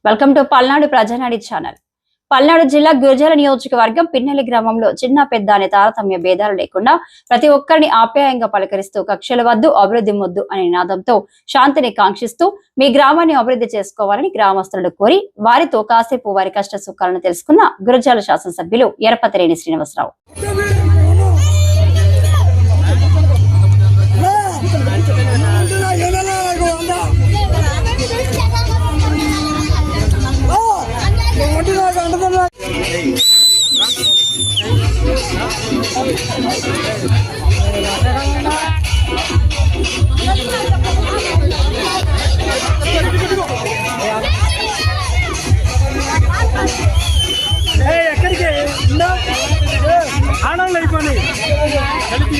Welcome to Palnadu ప్రజానాడి channel. Palnadu జిల్లా గురజాల నియోజకవర్గం పిన్నెల్లి గ్రామంలో చిన్న పెద్ద అనే తారతమ్య భేదాలు లేకుండా ప్రతి ఒక్కరిని ఆప్యాయంగా పలకరిస్తూ కక్షల వద్దు అభివృద్ధి ముద్దు అనే నినాదంతో శాంతిని కాంక్షిస్తూ మీ గ్రామాన్ని అభివృద్ధి చేసుకోవాలని గ్రామస్తులను కోరి వారితో కాసేపు వారి కష్ట సుఖాలను తెలుసుకున్న గురజాల శాసనసభ్యులు ఎరపతిరేని శ్రీనివాసరావు. ఎక్కడికి ఆనందం అయిపోయి కలిపి